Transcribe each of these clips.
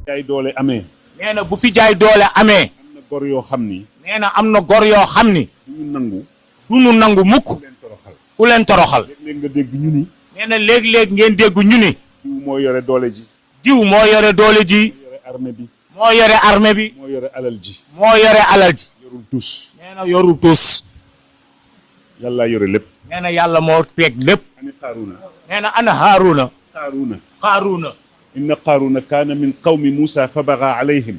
jaay doole amee. nee na bu fi jaay doole amee. am na gor yoo xam ni. nee na am na gor yoo xam ni. du ñu nangu. du ñu nangu mukk. ku leen toroxal. ku leen toroxal. léeg-léeg nga dégg ñu ni. nee na léeg-léeg ngeen dégg ñu ni. diw moo yore doole ji. diw moo yore doole ji. moo yore armée bi. moo yore armée bi. moo yore alal ji. moo yore alal ji. yorul tus. nee na yorul tus. yàlla yore lépp. nee na yàlla moo teg lépp. ani Qaaruna. nee na ana Haaruna. Qaaruna. Haaruna. inna Qaaruna kaana min qawmi Muusaa fa bagaa alayhim.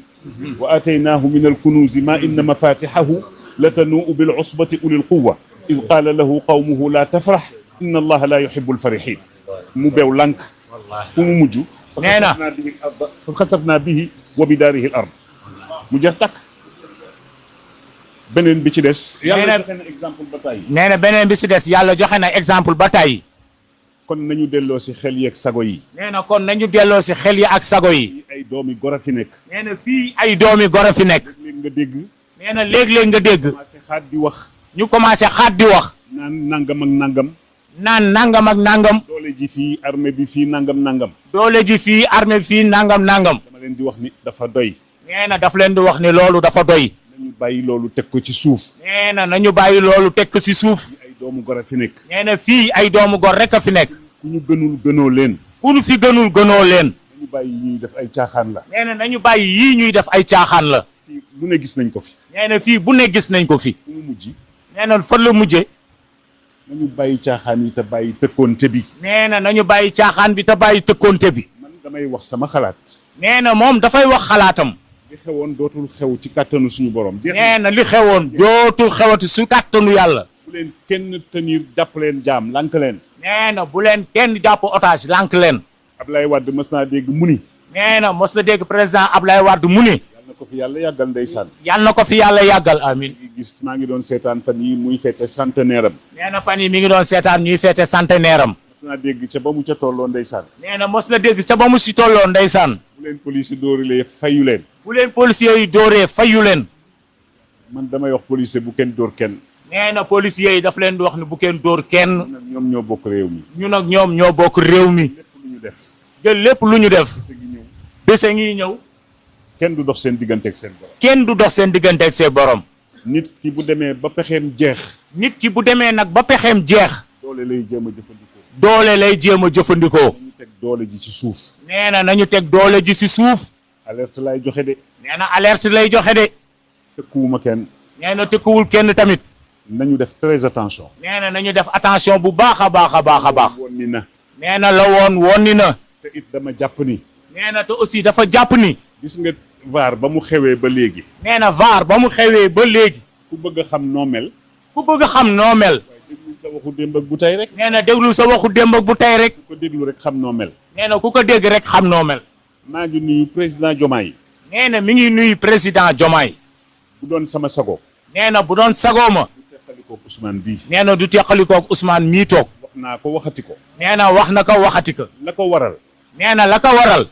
wa aataynaahu min alkunuuzi maa inna mafaatixahu latanuu'u bil usbati ulil quwwa. iz qaala lahu qawmuhu laa tafrax. inna allaha laa yuhibbul farixiin. mu beew lànk. fu mu mujj. nee na fa xasafnaa bihi wa bidaarihi al ard. mu jeex takk. beneen bi ci des. yàlla joxe na exemple ba tey. nee na beneen bi ci des yàlla joxe na exemple ba tey. kon nañu delloo si xel yi ak sago yi. nee na kon nañu delloo si xel yi ak sago yi. ay doomi gor a fi nekk. nee na fii ay doomi gor a fi nekk. léeg nga dégg. nee na léeg-léeg nga dégg. commencé xaat di wax. ñu commencé xaat di wax. naan nangam ak nangam. naan nangam ak nangam. doole ji fii armée bi fii nangam nangam. doole ji fii armée bi fii nangam nangam. dama leen di wax ni dafa doy. nee na daf leen di wax ni loolu dafa doy. nañu bàyyi loolu teg ko ci suuf. nee na nañu bàyyi loolu teg ko ci suuf. ay doomu gor a fi nekk. nee na fii ay doomu gor rek a fi nekk. ku ñu gënul gënoo leen. ku ñu fi gënul gënoo leen. nañu bàyyi ñuy def ay caaxaan la. nee na nañu bàyyi yii ñuy def ay caaxaan la. fii lu ne gis nañ ko fi. nee na fii bu ne gis nañ ko fi. fu mu mujj. nee na fan la mujje. nañu bàyyi caaxaan yi te bàyyi tëkkoonte bi. nee na nañu bàyyi caaxaan bi te bàyyi tëkkoonte bi. man damay wax sama xalaat. nee na moom dafay wax xalaatam. li xewoon dootul xew ci kàttanu suñu borom. nee na li xewoon dootul xewati su kàttanu yàlla. bu leen kenn tenir jàpp leen jaam lànk leen. nee na bu leen kenn jàpp otage lànk leen. Ablaye Wade mës naa dégg mu ni. nee na mos na dégg président Ablaye Wade mu ni. yàlla na ko fi yàlla yàggal ndeysaan. yàlla na ko fi yàlla yàggal amin. gis maa ngi doon seetaan fan yi muy fête centenaire am. nee na fan yi mi ngi doon seetaan ñuy feete centenaire am. mës naa dégg ca ba mu ca tolloo ndeysaan. nee na mos na dégg ca ba mu si tolloo ndeysaan. bu leen police dóorilee fayu leen. bu leen policiers yi dóoree fayu leen. man damay wax police bu kenn dóor kenn. nee na policiers yi daf leen di wax ne bu kenn dóor kenn. nag ñoom ñoo bokk réew mi. ñun ak ñoom ñoo bokk réew mi. lépp lu ñu def. jël lépp lu ñu def. bés gi ñëw. bés ngi ñëw. kenn du dox seen diggante ak seen borom. kenn du dox seen diggante ak seen borom. nit ki bu demee ba pexeem jeex. nit ki bu demee nag ba pexeem jeex. doole lay jéem a jëfandikoo. doole lay jéem a jëfandikoo. ñu teg doole ji ci suuf. nee na nañu teg doole ji si suuf. alerte lay joxe de. nee na alerte lay joxe de. tëkkuwuma kenn. nee na tëkkuwul kenn tamit. nañu def très attention. nee na nañu def attention bu baax a baax a baax a baax. woon ni na. nee na la woon ni na. te it dama jàpp ni. nee na te aussi dafa jàpp ni. gis nga VAR ba mu xewee ba léegi. nee na VAR ba mu xewee ba léegi. ku bëgg a xam noo mel. ku bëgg a xam noo mel. waaye déglu sa waxu démb ak bu tey rek. nee na déglu sa waxu démb ak bu tey rek. ku ko déglu rek xam noo mel. nee na ku ko dégg rek xam noo mel. maa ngi nuyu président Diomaye. nee na mi ngi nuyu président Diomaye. bu doon sama sago. nee na bu doon sagooma. du teqalikoo Ousmane bii. nee na du teqalikook Ousmane mii toog. wax naa ko waxati ko. nee na wax na ko waxati ko. la ko waral. nee na la ko waral.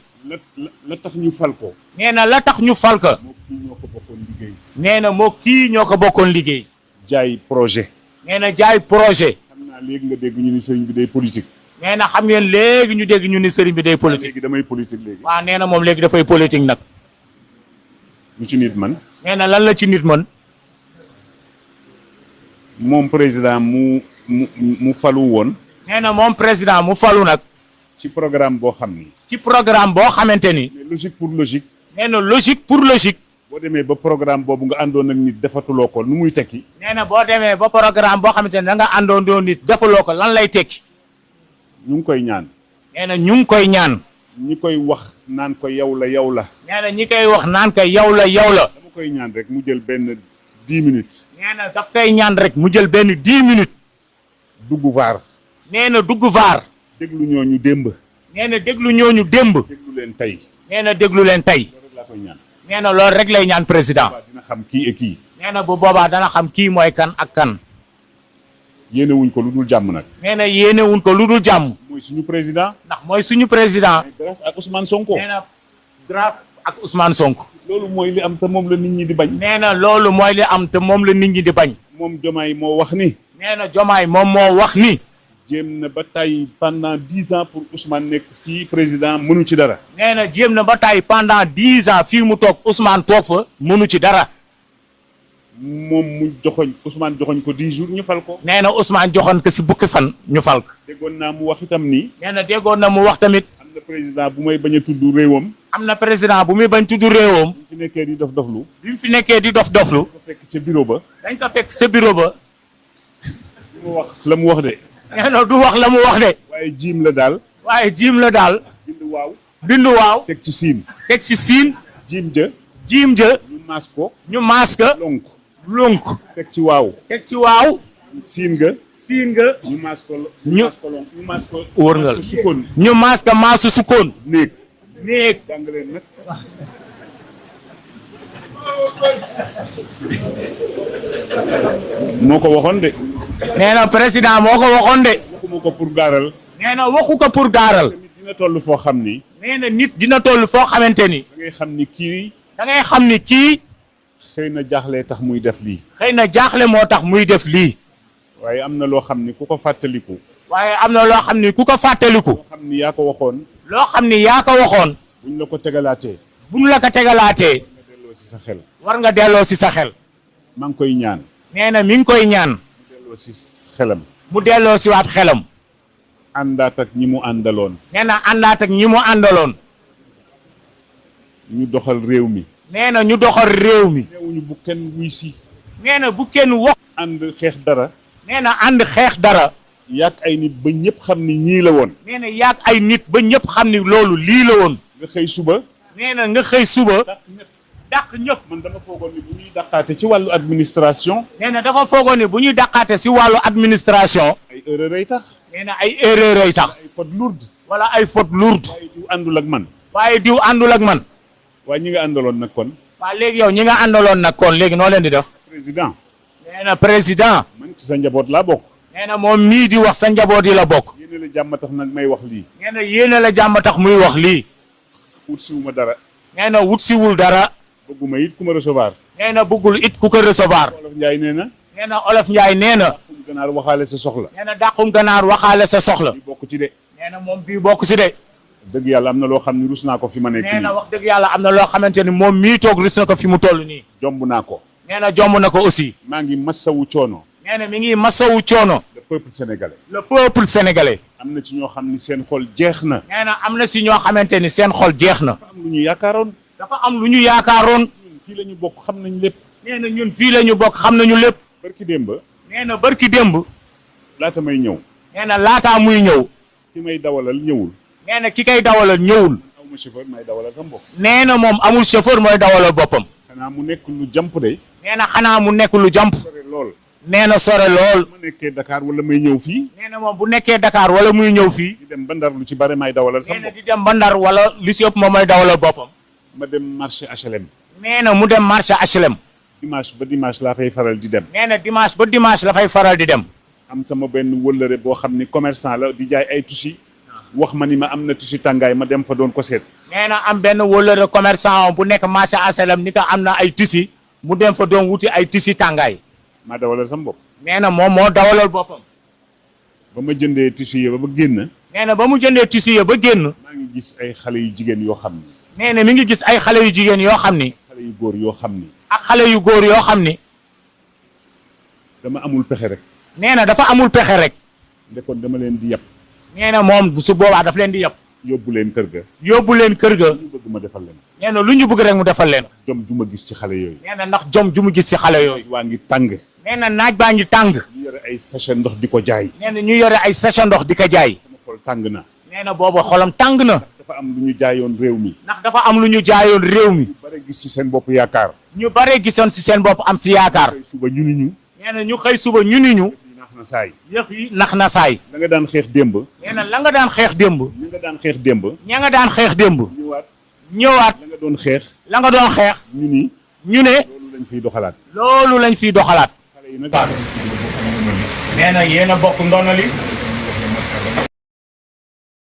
la tax ñu fal ko. nee na la tax ñu fal ko. moo kii ñoo ko bokkoon liggéey. nee na moo kii ñoo ko bokkoon liggéey. jaay projet. nee na jaay projet. xam naa léegi nga dégg ñu ni sëriñ bi day politique. nee na xam ngeen léegi ñu dégg ñu ni sëriñ bi day politique. léegi damay politique léegi. waaw nee na moom léegi dafay politique nag. lu ci nit man. nee na lan la ci nit mën. moom président mu falu woon. nee na moom président mu falu nag. ci programme boo xam ni. ci programme boo xamante ni. mais logique pour logique. nee na logique pour logique. boo demee ba programme boobu nga àndoon ak nit defatuloo ko nu muy tekki. nee na boo demee ba programme boo xamante ni da nga àndoon doon nit defaloo ko lan lay tekki. ñu ngi koy ñaan. nee na ñu ngi koy ñaan. ñi koy wax naan ko yow la yow la. nee na ñi koy wax naan ko yow la yow la. dama koy ñaan rek mu jël benn 10 minutes. nee na daf koy ñaan rek mu jël benn 10 minutes. dugg vaar. nee na dugg vaar. déglu ñooñu démb. nee na déglu ñooñu démb. déglu leen tey. nee na déglu leen tey. loolu rek laa koy ñaan. nee na loolu rek lay ñaan président. waaw dina xam kii et kii. nee na bu boobaa dana xam kii mooy kan ak kan. yéene wuñ ko lu dul jàmm nag. nee na yéene wuñ ko lu dul jàmm. mooy suñu président. ndax mooy suñu président. grâce ak Ousmane Sonko. nee na grâce ak Ousmane Sonko. loolu mooy li am te moom la nit ñi di bañ. nee na loolu mooy li am te moom la nit ñi di bañ. moom Diomaye moo wax ni. nee na Diomaye moom moo wax ni. jéem na ba tey pendant 10 ans pour Ousmane nekk fii président mënu ci dara. nee na jéem na ba tey pendant 10 ans fii mu toog Ousmane toog fa mënu ci dara. moom mu joxoñ Ousmane joxoñ ko 10 jours ñu fal ko. nee na Ousmane joxoon ko si bukki fan ñu fal ko. déggoon naa mu wax itam ni. nee na déggoon na mu wax tamit. am na président bu may bañ a tudd réewam. am na président bu muy bañ tudd réewam. bi mu fi nekkee di dof doflu. bi mu fi nekkee di dof doflu. ko fekk ca bureau ba. dañ ko fekk sa bureau ba. mu wax la mu wax de. nee na du wax la mu wax de. waaye jiim la daal. waaye jiim la daal. bind waaw. bindu waaw. teg ci siin. teg si siin. jiim ja. jiim ja. ñu maas ko. ñu maas ka. lonk. lonk. teg ci waaw. teg ci waaw. siin nga. siin nga. ñu maas ko. ñu maas ko lonk ñu maas ko. wërngal maas ko sukkoon. ñu maas ka maasu sukkoon. néeg. néeg. jàng leen nag. moo ko waxoon de. nee na président moo ko waxoon de. waxuma ko pour gaaral. nee na waxu ko pour gaaral. tamit dina toll foo xam ni. nee na nit dina toll foo xamante ni. da ngay xam ni kii. da ngay xam ni kii. xëy na jaaxlee tax muy def lii. xëy na jaaxle moo tax muy def lii. waaye am na loo xam ni ku ko fàttaliku. waaye am na loo xam ni ku ko fàttaliku. loo xam ni yaa ko waxoon. loo xam ni yaa ko waxoon. buñ la ko tegalaatee. buñ la ko tegalaatee. nga delloo si sa xel. war nga delloo si sa xel. maa ngi koy ñaan. nee na mi ngi koy ñaan. delloo si xelam. mu delloo si waat xelam. àndaat ak ñi mu àndaloon. nee na àndaat ak ñi mu àndaloon. ñu doxal réew mi. nee na ñu doxal réew mi. neewuñu bu kenn wuy si. nee na bu kenn wax. ànd xeex dara. nee na ànd xeex dara. yàq ay nit ba ñëpp xam ni ñii la woon. nee na yaag ay nit ba ñëpp xam ni loolu lii la woon. nga xëy suba. nee na nga xëy suba. dàq ñëpp. man dama foogoon ni bu ñuy dàqaate ci wàllu administration. nee na dafa foogoon ni bu ñuy dàqaate si wàllu administration. ay erreur ay tax. nee na ay erreur ay tax. ay faute lourde. wala ay faute lourde. waaye du àndul ak man. waaye diw àndul ak man. waaye ñi nga àndaloon nag kon. waaw léegi yow ñi nga àndaloon nag kon léegi noo leen di def. président. nee na président. man ci sa njaboot laa bokk. nee na moom mii di wax sa njaboot yi la bokk. yéene la jàmm tax nag may wax lii. nee na yéene la jàmm tax muy wax lii. wut siwuma dara. nee na wut siwul dara. bëgguma it ku ma recevoir. nee na bëggul it ku ko recevoir. Olof Njaay nee na. nee na Olof Njaay nee na. kum ganaar waxaale sa soxla. nee na dàqum ganaar waxaale sa soxla. di bokk ci de. nee na moom bii bokk si de. dëgg yàlla am na loo xam ni rus naa ko fi ma nekk nee na nii. wax dëgg yàlla am na loo xamante ni moom mii toog rus na ko fi mu toll nii. jomb naa ko. nee na jomb na ko aussi. maa ngi massawu coono. nee na mi ngi masawu coono. le peuple sénégalais. le peuple sénégalais. am na ci ñoo xam ni seen xol jeex na. nee na am na si ñoo xamante ni seen xol jeex na. dafa am lu ñu yaakaaroon. dafa am lu ñu yaakaaroon. ñun fii la ñu bokk xam nañ lépp. nee na ñun fii la ñu bokk xam nañu lépp. barki démb. nee na barki démb. laata may ñëw. nee na laataa muy ñëw. fi may dawalal ñëwul. nee na ki koy dawalal ñëwul. aw ma chauffeur may dawalal sama bopp. nee na moom amul chauffeur mooy dawalal boppam. xanaa mu nekk lu jàmp de. nee na xanaa mu nekk lu jàmp. sore lool. nee na sore lool. ma nekkee Dakar wala may ñëw fii. nee na moom bu nekkee Dakar wala muy ñëw fii. di dem ba Ndar lu ci bare may dawalal nee sama na bopp. di dem ba Ndar wala lu si ëpp moom mooy dawalal boppam. ma dem marché HLM. nee na mu dem marché HLM. dimanche ba dimanche laa fay faral di dem. nee na dimanche ba dimanche la fay faral di dem. am sama benn wëllëre boo xam ni commerçant la di jaay ay tusi. wax ma ni ma am na tusi tàngaay ma dem fa doon ko seet. nee na am benn wóllëre commerçant bu nekk marché HLM ni ko am na ay tisi mu dem fa doon wuti ay tisi tàngaay. maa dawalal sama bopp. nee na moom moo dawalal boppam. ba ma jëndee tusi yi ba génn. nee na ba mu jëndee tisi ya ba génn. maa ngi gis ay xale yu jigéen yoo xam ni. nee na mi ngi gis ay xale yu jigéen yoo xam ni. xale yu góor yoo xam ni. ak xale yu góor yoo xam ni. dama amul pexe rek. nee na dafa amul pexe rek. ndekoon dama leen di yab. nee na moom su boobaa daf leen di yab. yóbbu leen kër ga. yóbbu leen kër ga. ñu bëgg ma defal leen. nee na lu ñu bëgg rek mu defal leen. jom ju ma gis ci xale yooyu. nee na ndax jom ju mu gis ci xale yooyu. waa ngi tàng. nee na naaj baa ngi tàng. ñu yore ay sachet ndox di ko jaay. nee na ñu yore ay sachet ndox di ko jaay. sama xol tàng na. nee na booba xolam tàng na. dafa am lu ñu jaayoon réew mi. ndax dafa am lu ñu jaayoon réew mi. ñu bare gis ci seen bopp yaakaar. ñu bare gisoon si seen bopp am si yaakaar. suba ñu ni ñu. nee na ñu xëy suba ñu ni ñu. nax na saay. yëf yi nax na saay. la nga daan xeex démb. nee na la nga daan xeex démb. ñi nga daan xeex démb. ña nga daan xeex démb. ñëwaat. ñëwaat la nga doon xeex. la nga doon xeex. ñu ni. ñu ne. loolu lañ fiy doxalaat. loolu lañ fiy doxalaat. xale yi nag. nee na yéen a bokk ndono li.